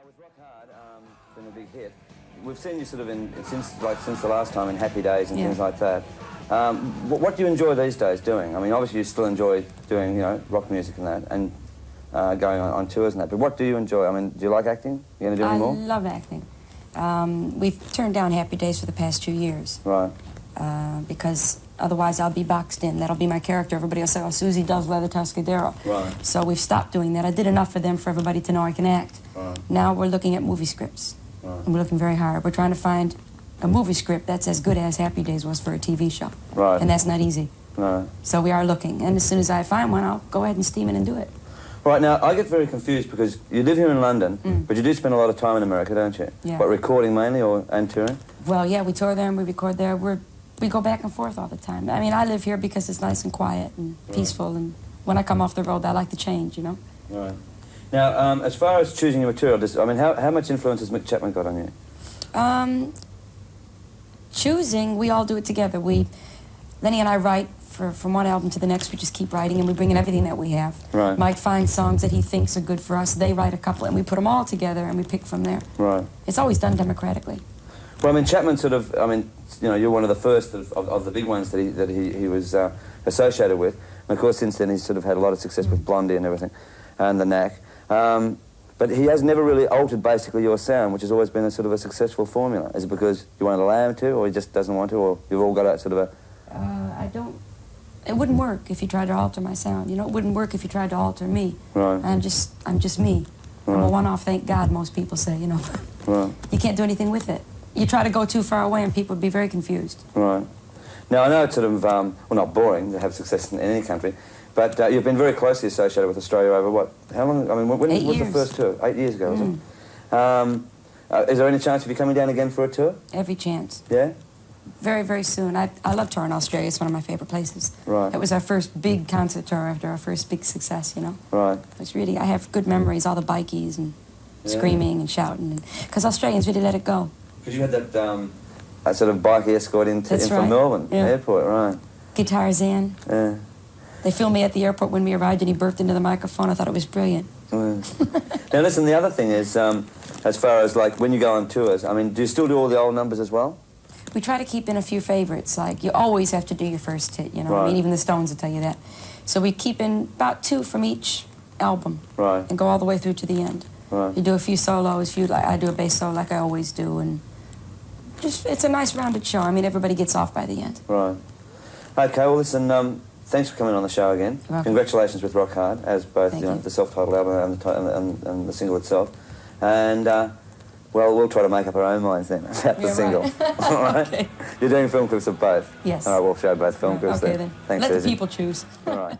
With Rock Hard, been a big hit. We've seen you sort of since the last time in Happy Days and things like that. What do you enjoy these days doing? I mean, obviously you still enjoy doing, rock music and that, and going on tours and that. But what do you enjoy? I mean, do you like acting? You going to do any more? I love acting. We've turned down Happy Days for the past 2 years. Right. Because otherwise I'll be boxed in. That'll be my character. Everybody will say, oh, Suzie does Leather Tuscadero. Right. So we've stopped doing that. I did enough for them for everybody to know I can act. Right. Now we're looking at movie scripts. Right. And we're looking very hard. We're trying to find a movie script that's as good as Happy Days was for a TV show. Right. And that's not easy. No. So we are looking. And as soon as I find one, I'll go ahead and steam in and do it. Right, now, I get very confused because you live here in London, but you do spend a lot of time in America, don't you? Yeah. What, recording mainly and touring? Well, yeah, we tour there and we record there. We go back and forth all the time. I mean, I live here because it's nice and quiet and peaceful, and when I come off the road, I like the change, Right. Now, as far as choosing your material, how much influence has Mick Chapman got on you? Choosing, we all do it together. Lenny and I write from one album to the next. We just keep writing, and we bring in everything that we have. Right. Mike finds songs that he thinks are good for us. They write a couple, and we put them all together, and we pick from there. Right. It's always done democratically. Well, I mean, Chapman you're one of the first of the big ones that he was associated with. And of course, since then, he's sort of had a lot of success with Blondie and everything, and the Knack. But he has never really altered basically your sound, which has always been a sort of a successful formula. Is it because you won't allow him to, or he just doesn't want to, or you've all got a sort of a... I don't... It wouldn't work if you tried to alter my sound. It wouldn't work if you tried to alter me. Right. I'm just me. Right. I'm a one-off, thank God, most people say, Right. You can't do anything with it. You try to go too far away and people would be very confused. Right. Now, I know it's sort of, well, not boring to have success in any country, but you've been very closely associated with Australia over what? How long? I mean, when was the first tour? 8 years ago, was it? Is there any chance of you coming down again for a tour? Every chance. Yeah? Very, very soon. I love touring Australia. It's one of my favorite places. Right. It was our first big concert tour after our first big success, Right. It's really, I have good memories, all the bikies and screaming and shouting. Because Australians really let it go. Because you had that sort of bike escort in from Melbourne Airport, right? Guitars in. Yeah. They filmed me at the airport when we arrived and he burped into the microphone. I thought it was brilliant. Now listen, the other thing is, as far as like when you go on tours, I mean, do you still do all the old numbers as well? We try to keep in a few favorites. Like, you always have to do your first hit, Right. I mean, even the Stones will tell you that. So we keep in about 2 from each album. Right. And go all the way through to the end. Right. You do a few solos, I do a bass solo like I always do, and just, it's a nice rounded show. I mean, everybody gets off by the end. Right. Okay, well listen, thanks for coming on the show again. Congratulations with Rock Hard, as both the self-titled album and the single itself. And, well, we'll try to make up our own minds then about the single. Right. All right? Okay. You're doing film clips of both? Yes. All right, we'll show both film clips then. Thanks, Let Suzie. the people choose. All right.